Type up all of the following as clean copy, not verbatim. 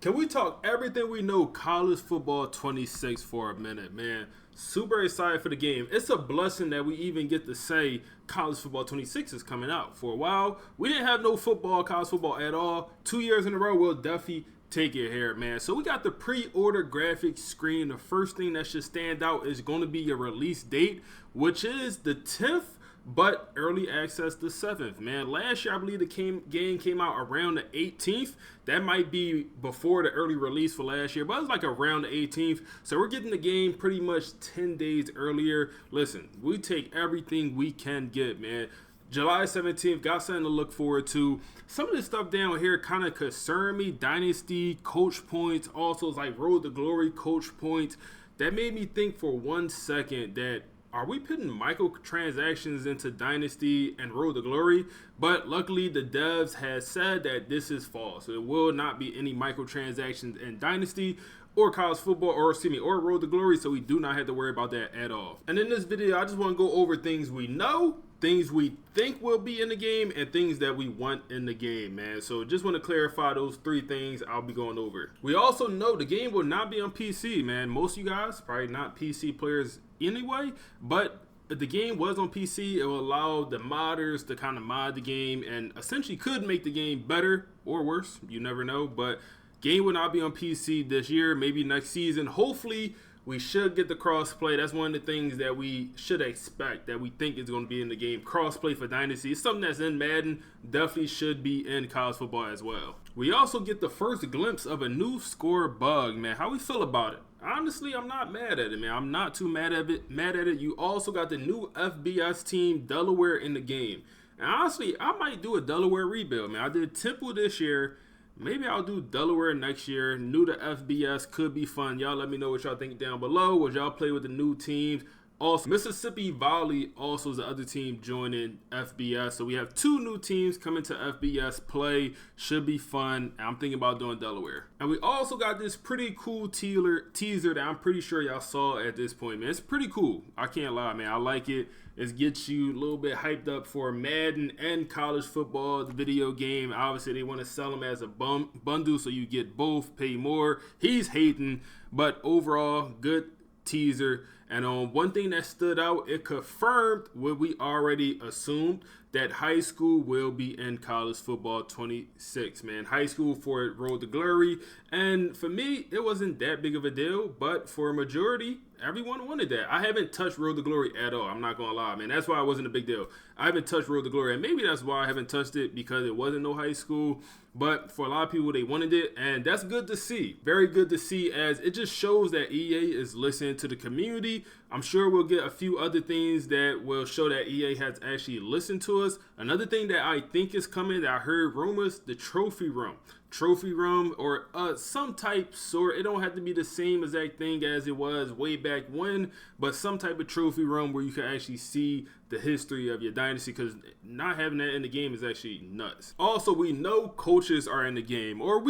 Can we talk everything we know college football 26 for a minute, man? Super excited for the game. It's a blessing that we even get to say college football 26 is coming out. For a while, we didn't have no college football at all. 2 years in a row, we'll definitely take it here, man. So we got the pre-order graphics screen. The first thing that should stand out is going to be your release date, which is the 10th. But early access the 7th, man. Last year, I believe the game came out around the 18th. That might be before the early release for last year, but it was like around the 18th. So we're getting the game pretty much 10 days earlier. Listen, we take everything we can get, man. July 17th, got something to look forward to. Some of this stuff down here kind of concerned me. Dynasty, coach points, also like Road to Glory, coach points. That made me think for 1 second that are we putting microtransactions into Dynasty and Road to Glory? But luckily, the devs had said that this is false. So there will not be any microtransactions in Dynasty or college football, or Road to Glory. So we do not have to worry about that at all. And in this video, I just want to go over things we know, things we think will be in the game, and things that we want in the game, man. So just want to clarify those three things I'll be going over. We also know the game will not be on PC, man. Most of you guys probably not PC players anyway, but if the game was on PC, it will allow the modders to kind of mod the game and essentially could make the game better or worse. You never know, but game will not be on PC this year, maybe next season. Hopefully, we should get the crossplay. That's one of the things that we should expect, that we think is going to be in the game. Crossplay for Dynasty. It's something that's in Madden. Definitely should be in college football as well. We also get the first glimpse of a new score bug, man. How we feel about it? Honestly, I'm not mad at it, man. I'm not too mad at it. You also got the new FBS team, Delaware, in the game. And honestly, I might do a Delaware rebuild, man. I did Temple this year. Maybe I'll do Delaware next year. New to FBS, could be fun. Y'all let me know what y'all think down below. Would y'all play with the new teams? Also, Mississippi Valley also is the other team joining FBS. So we have two new teams coming to FBS play. Should be fun. I'm thinking about doing Delaware. And we also got this pretty cool teaser that I'm pretty sure y'all saw at this point, man. It's pretty cool. I can't lie, man. I like it. It gets you a little bit hyped up for Madden and college football, the video game. Obviously, they want to sell them as a bundle so you get both, pay more. He's hating, but overall, good teaser. And one thing that stood out, it confirmed what we already assumed, that high school will be in college football 26, man. High school for Road to Glory. And for me, it wasn't that big of a deal, but for a majority, everyone wanted that. I haven't touched Road to Glory at all. I'm not going to lie, man. That's why it wasn't a big deal. I haven't touched Road to Glory, and maybe that's why I haven't touched it, because it wasn't no high school. But for a lot of people, they wanted it, and that's good to see. Very good to see, as it just shows that EA is listening to the community. I'm sure we'll get a few other things that will show that EA has actually listened to us. Another thing that I think is coming, that I heard rumors, the trophy room. Trophy room, or some type sort. It don't have to be the same exact thing as it was way back when, but some type of trophy room where you can actually see the history of your dynasty, because not having that in the game is actually nuts. Also, we know coaches are in the game, or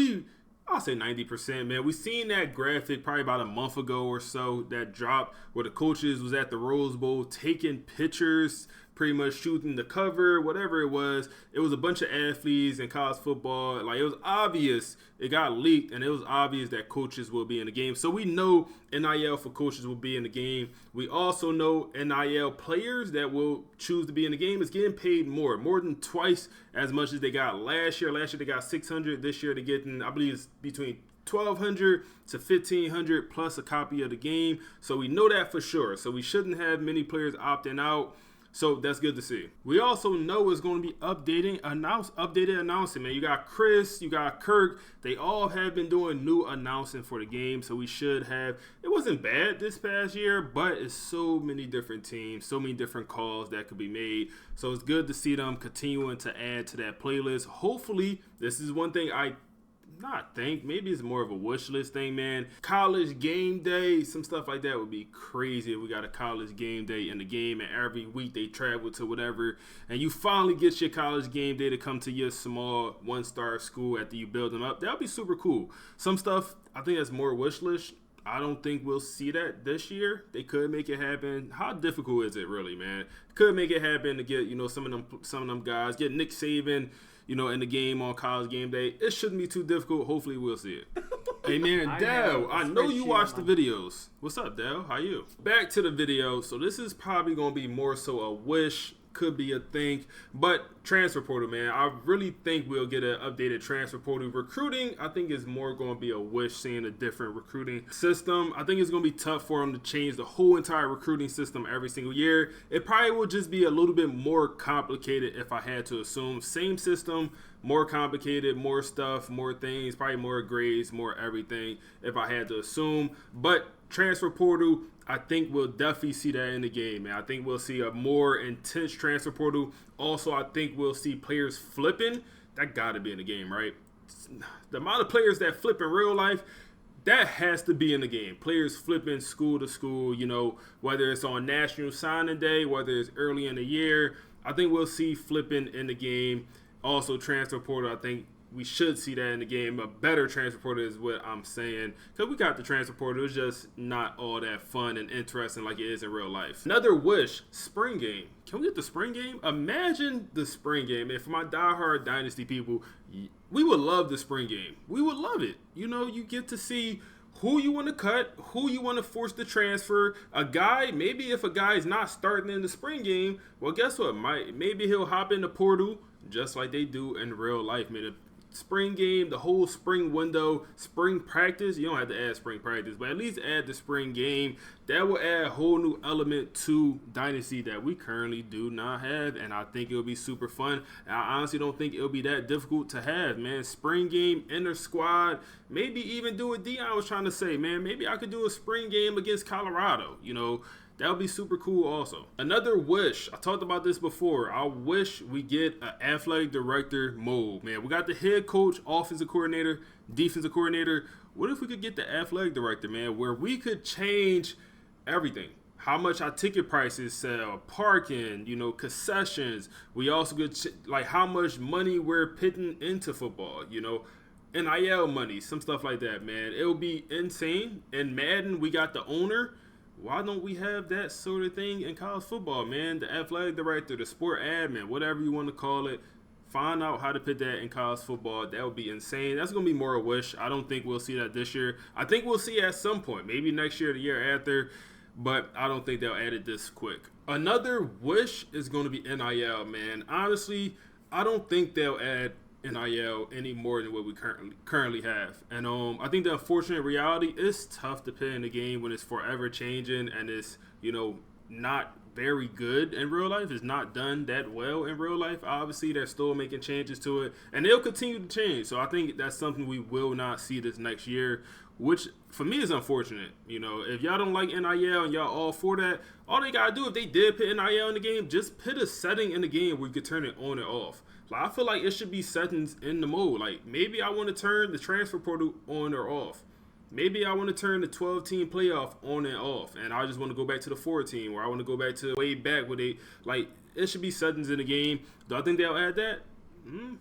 I'll say 90%, man. We seen that graphic probably about a month ago or so that dropped where the coaches was at the Rose Bowl taking pictures, pretty much shooting the cover, whatever it was. It was a bunch of athletes in college football. Like, it was obvious, it got leaked, and it was obvious that coaches will be in the game. So we know NIL for coaches will be in the game. We also know NIL players that will choose to be in the game is getting paid more than twice as much as they got last year. Last year they got $600. This year they're getting, I believe it's between $1,200 to $1,500 plus a copy of the game. So we know that for sure. So we shouldn't have many players opting out. So that's good to see. We also know it's going to be updated announcing, man. You got Chris, you got Kirk. They all have been doing new announcing for the game. So we should have, it wasn't bad this past year, but it's so many different teams, so many different calls that could be made. So it's good to see them continuing to add to that playlist. Hopefully, this is one thing maybe it's more of a wish list thing, man. College game day, some stuff like that would be crazy if we got a college game day in the game, and every week they travel to whatever, and you finally get your college game day to come to your small one-star school after you build them up. That would be super cool. Some stuff, I think that's more wish list. I don't think we'll see that this year. They could make it happen. How difficult is it really, man? Could make it happen to get, some of them guys, get Nick Saban, in the game on College game day. It shouldn't be too difficult. Hopefully we'll see it. Hey man, Dale, I know you watch the videos. What's up, Dale? How you? Back to the video. So this is probably going to be more so a wish, could be a think, but transfer portal, man. I really think we'll get an updated transfer portal. Recruiting, I think, is more going to be a wish, seeing a different recruiting system. I think it's going to be tough for them to change the whole entire recruiting system every single year. It probably will just be a little bit more complicated if I had to assume. Same system, more complicated, more stuff, more things, probably more grades, more everything if I had to assume. But transfer portal, I think we'll definitely see that in the game, man. I think we'll see a more intense transfer portal. Also, I think we'll see players flipping. That got to be in the game, right? The amount of players that flip in real life, that has to be in the game. Players flipping school to school, whether it's on National Signing Day, whether it's early in the year. I think we'll see flipping in the game. Also, transfer portal, I think we should see that in the game. A better transfer portal is what I'm saying. Because we got the transfer portal. It's just not all that fun and interesting like it is in real life. Another wish, spring game. Can we get the spring game? Imagine the spring game. And for my diehard Dynasty people, we would love the spring game. We would love it. You get to see who you want to cut, who you want to force to transfer. A guy, maybe if a guy is not starting in the spring game, well, guess what? Maybe he'll hop in the portal just like they do in real life, man. Spring game, the whole spring window, spring practice. You don't have to add spring practice, but at least add the spring game. That will add a whole new element to Dynasty that we currently do not have, and I think it'll be super fun. And I honestly don't think it'll be that difficult to have, man. Spring game, inner squad, maybe even do what Dion was trying to say, man. Maybe I could do a spring game against Colorado, That would be super cool also. Another wish, I talked about this before. I wish we get an athletic director mode, man. We got the head coach, offensive coordinator, defensive coordinator. What if we could get the athletic director, man, where we could change everything? How much our ticket prices sell, parking, concessions. We also could, how much money we're putting into football, NIL money, some stuff like that, man. It'll be insane. In Madden, we got the owner. Why don't we have that sort of thing in college football, man? The athletic director, the sport admin, whatever you want to call it. Find out how to put that in college football. That would be insane. That's going to be more a wish. I don't think we'll see that this year. I think we'll see it at some point. Maybe next year or the year after. But I don't think they'll add it this quick. Another wish is going to be NIL, man. Honestly, I don't think they'll add NIL any more than what we currently have. And I think the unfortunate reality is tough to play in the game when it's forever changing and it's, not very good in real life. It's not done that well in real life. Obviously, they're still making changes to it and they'll continue to change. So I think that's something we will not see this next year, which for me is unfortunate. If y'all don't like NIL and y'all all for that, all they gotta do if they did put NIL in the game, just put a setting in the game where you could turn it on and off. I feel like it should be settings in the mode. Maybe I want to turn the transfer portal on or off. Maybe I want to turn the 12-team playoff on and off. And I just want to go back to the 14, or I want to go back to way back where it should be settings in the game. Do I think they'll add that?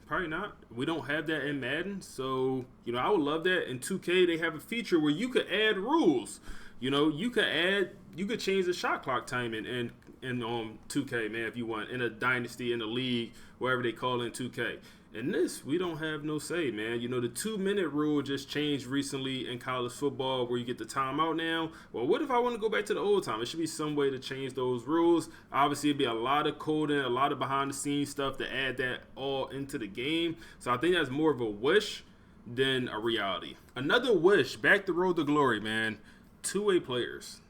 Probably not. We don't have that in Madden. So, I would love that. In 2K, they have a feature where you could add rules. You could change the shot clock timing in 2K, man, if you want, in a dynasty, in a league, wherever they call it in 2K. In this, we don't have no say, man. The 2-minute rule just changed recently in college football where you get the timeout now. Well, what if I want to go back to the old time? It should be some way to change those rules. Obviously, it'd be a lot of coding, a lot of behind-the-scenes stuff to add that all into the game. So I think that's more of a wish than a reality. Another wish, back the road to glory, man. Two-way players.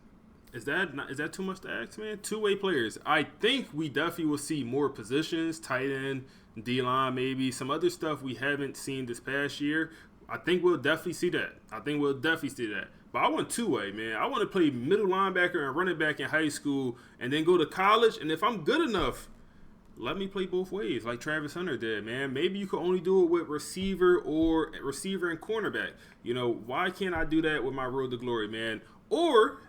Is that too much to ask, man? Two-way players. I think we definitely will see more positions, tight end, D-line, maybe some other stuff we haven't seen this past year. I think we'll definitely see that. But I want two-way, man. I want to play middle linebacker and running back in high school and then go to college. And if I'm good enough, let me play both ways like Travis Hunter did, man. Maybe you could only do it with receiver and cornerback. Why can't I do that with my road to glory, man? Or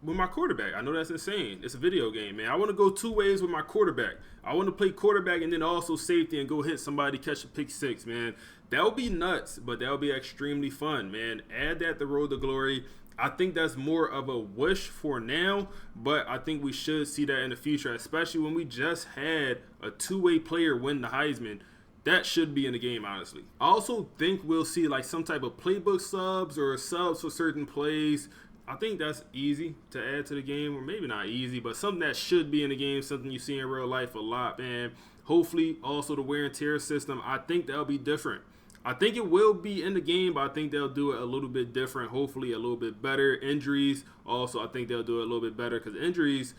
with my quarterback. I know that's insane. It's a video game, man. I want to go two ways with my quarterback. I want to play quarterback and then also safety and go hit somebody, catch a pick six, man. That would be nuts, but that would be extremely fun, man. Add that to road to glory. I think that's more of a wish for now, but I think we should see that in the future, especially when we just had a two-way player win the Heisman that should be in the game, honestly. I also think we'll see like some type of playbook subs or subs for certain plays. I think that's easy to add to the game, or maybe not easy, but something that should be in the game, something you see in real life a lot, man. Hopefully, also the wear and tear system, I think that'll be different. I think it will be in the game, but I think they'll do it a little bit different, hopefully a little bit better. Injuries, also, I think they'll do it a little bit better because injuries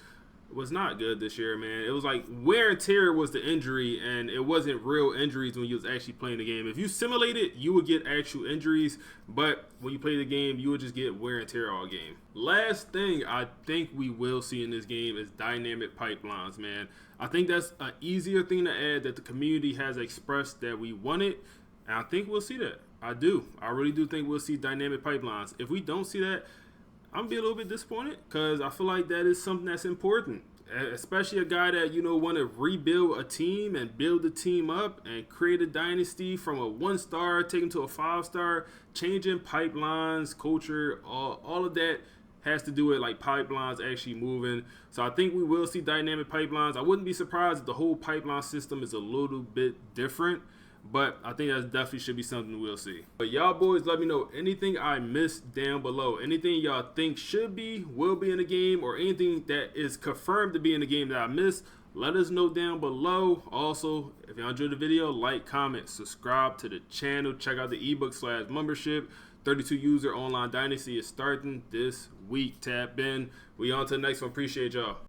was not good this year, man. It was like wear and tear was the injury, and it wasn't real injuries when you was actually playing the game. If you simulate it, you would get actual injuries, but when you play the game, you would just get wear and tear all game. Last thing I think we will see in this game is dynamic pipelines, man. I think that's an easier thing to add that the community has expressed that we want it, and I think we'll see that. I do. I really do think we'll see dynamic pipelines. If we don't see that, I'm gonna be a little bit disappointed because I feel like that is something that's important, especially a guy that want to rebuild a team and build the team up and create a dynasty from a 1-star, take him to a 5-star, changing pipelines, culture, all of that has to do with like pipelines actually moving. So I think we will see dynamic pipelines. I wouldn't be surprised if the whole pipeline system is a little bit different. But I think that definitely should be something we'll see. But y'all boys, let me know anything I missed down below. Anything y'all think should be, will be in the game, or anything that is confirmed to be in the game that I missed, let us know down below. Also, if y'all enjoyed the video, like, comment, subscribe to the channel. Check out the ebook/membership. 32 user online dynasty is starting this week. Tap in. We on to the next one. Appreciate y'all.